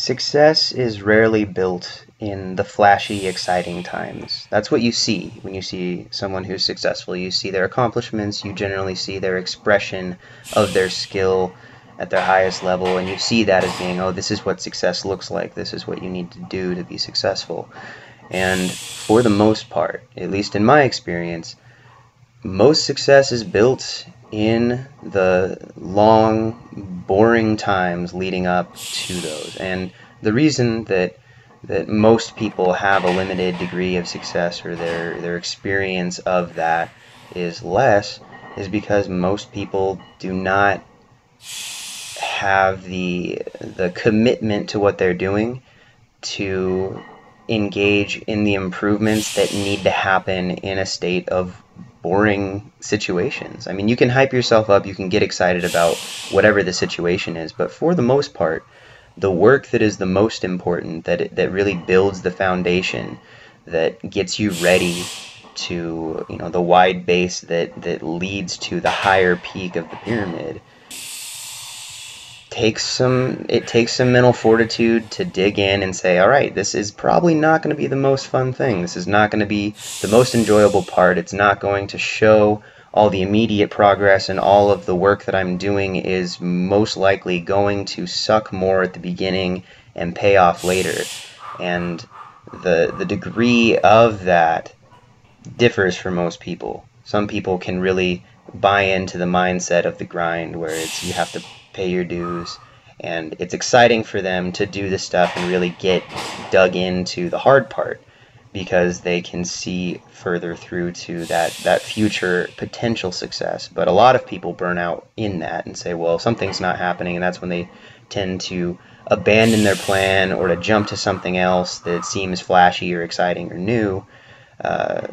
Success is rarely built in the flashy, exciting times. That's what you see when you see someone who's successful. You see their accomplishments, you generally see their expression of their skill at their highest level, and you see that as being, oh, this is what success looks like, this is what you need to do to be successful. And for the most part, at least in my experience, most success is built in the long, boring times leading up to those. And the reason that most people have a limited degree of success, or their experience of that is less, is because most people do not have the commitment to what they're doing to engage in the improvements that need to happen in a state of boring situations. I mean, you can hype yourself up, you can get excited about whatever the situation is, but for the most part, the work that is the most important, that really builds the foundation, that gets you ready to, the wide base that leads to the higher peak of the pyramid, it takes some mental fortitude to dig in and say, all right, this is probably not going to be the most fun thing. This is not going to be the most enjoyable part. It's not going to show all the immediate progress, and all of the work that I'm doing is most likely going to suck more at the beginning and pay off later. And the degree of that differs for most people. Some people can really buy into the mindset of the grind, where it's you have to pay your dues, and it's exciting for them to do this stuff and really get dug into the hard part, because they can see further through to that future potential success. But a lot of people burn out in that and say, well, something's not happening, and that's when they tend to abandon their plan or to jump to something else that seems flashy or exciting or new,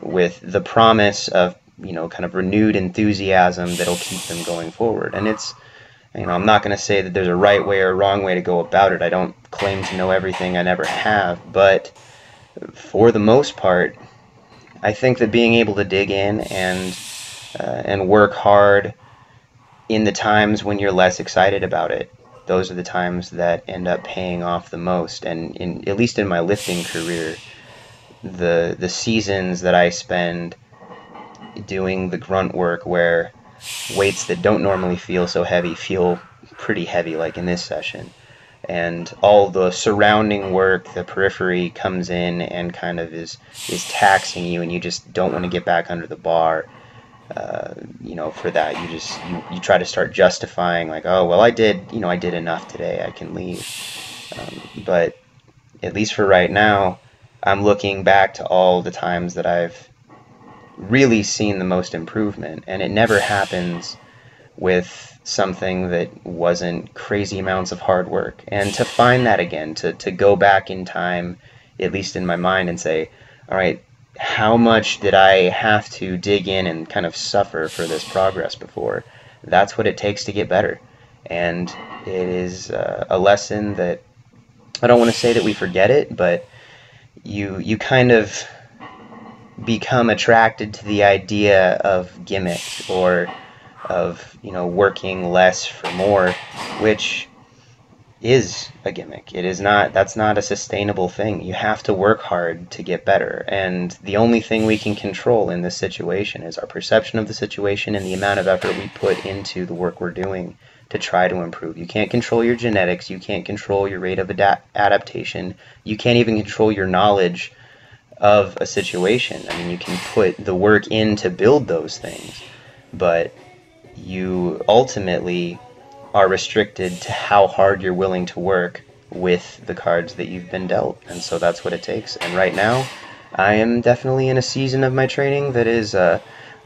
with the promise of kind of renewed enthusiasm that'll keep them going forward. And it's, I'm not going to say that there's a right way or a wrong way to go about it. I don't claim to know everything. I never have. But for the most part, I think that being able to dig in and work hard in the times when you're less excited about it, those are the times that end up paying off the most. And at least in my lifting career, the seasons that I spend doing the grunt work, where weights that don't normally feel so heavy feel pretty heavy, like in this session, and all the surrounding work, the periphery comes in and kind of is taxing you, and you just don't want to get back under the bar. For that, you try to start justifying, like, oh well, I did enough today, I can leave. But at least for right now, I'm looking back to all the times that I've really seen the most improvement, and it never happens with something that wasn't crazy amounts of hard work. And to find that again, to go back in time, at least in my mind, and say, all right, how much did I have to dig in and kind of suffer for this progress before? That's what it takes to get better. And it is a lesson that I don't want to say that we forget it, but you kind of become attracted to the idea of gimmick, or of working less for more, which is a gimmick. That's not a sustainable thing. You have to work hard to get better, and the only thing we can control in this situation is our perception of the situation and the amount of effort we put into the work we're doing to try to improve. You can't control your genetics, you can't control your rate of adaptation, you can't even control your knowledge of a situation. I mean, you can put the work in to build those things, but you ultimately are restricted to how hard you're willing to work with the cards that you've been dealt. And so that's what it takes. And right now, I am definitely in a season of my training that is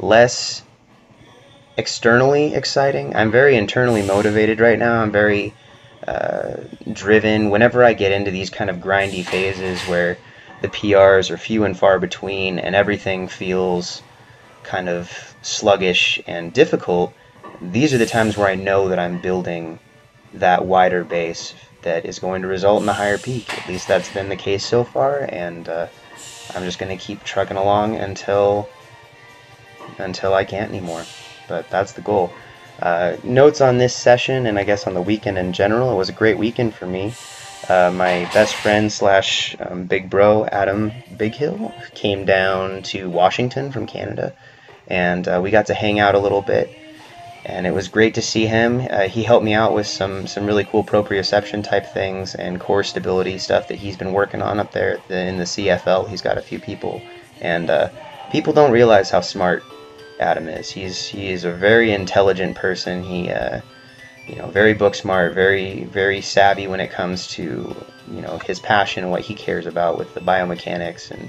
less externally exciting. I'm very internally motivated right now. I'm very driven. Whenever I get into these kind of grindy phases where the PRs are few and far between and everything feels kind of sluggish and difficult, these are the times where I know that I'm building that wider base that is going to result in a higher peak. At least that's been the case so far, and I'm just going to keep trucking along until I can't anymore. But that's the goal. Notes on this session, and I guess on the weekend in general: it was a great weekend for me. My best friend slash big bro, Adam Big Hill, came down to Washington from Canada, and we got to hang out a little bit, and it was great to see him. He helped me out with some really cool proprioception type things and core stability stuff that he's been working on up there in the CFL. He's got a few people, and people don't realize how smart Adam is. He is a very intelligent person. He very book smart, very savvy when it comes to his passion and what he cares about with the biomechanics and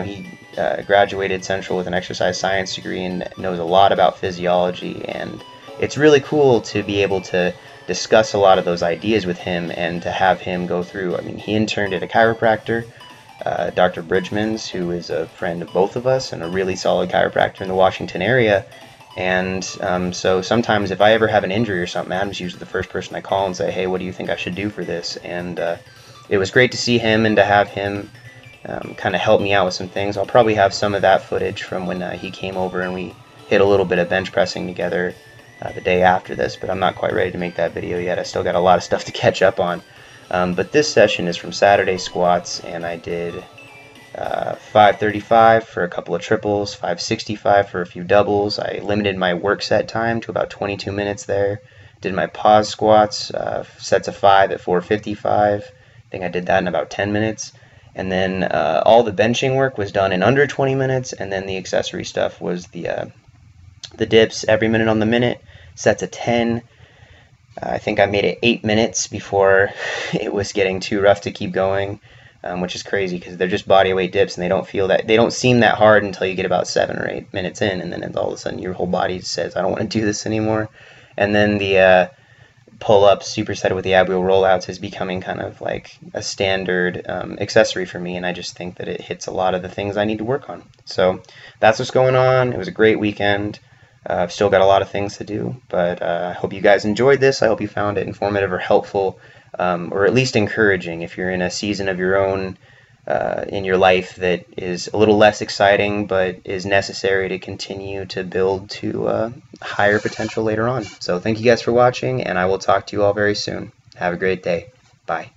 he graduated Central with an exercise science degree and knows a lot about physiology, and it's really cool to be able to discuss a lot of those ideas with him and to have him go through. I mean, he interned at a chiropractor, Dr. Bridgman's, who is a friend of both of us and a really solid chiropractor in the Washington area. And so sometimes if I ever have an injury or something, Adam's usually the first person I call and say, hey, what do you think I should do for this? And it was great to see him and to have him kind of help me out with some things. I'll probably have some of that footage from when he came over and we hit a little bit of bench pressing together the day after this, but I'm not quite ready to make that video yet. I still got a lot of stuff to catch up on. But this session is from Saturday squats, and I did 535 for a couple of triples, 565 for a few doubles. I limited my work set time to about 22 minutes there. Did my pause squats, sets of 5 at 455. I think I did that in about 10 minutes. And then all the benching work was done in under 20 minutes, and then the accessory stuff was the dips every minute on the minute, sets of 10. I think I made it 8 minutes before it was getting too rough to keep going, which is crazy because they're just body weight dips and they don't seem that hard until you get about 7 or 8 minutes in, and then all of a sudden your whole body says, I don't want to do this anymore. And then the pull-ups supersetted with the ab wheel rollouts is becoming kind of like a standard accessory for me, and I just think that it hits a lot of the things I need to work on. So that's what's going on. It was a great weekend. I've still got a lot of things to do, but I hope you guys enjoyed this. I hope you found it informative or helpful, or at least encouraging if you're in a season of your own in your life that is a little less exciting but is necessary to continue to build to higher potential later on. So thank you guys for watching, and I will talk to you all very soon. Have a great day. Bye.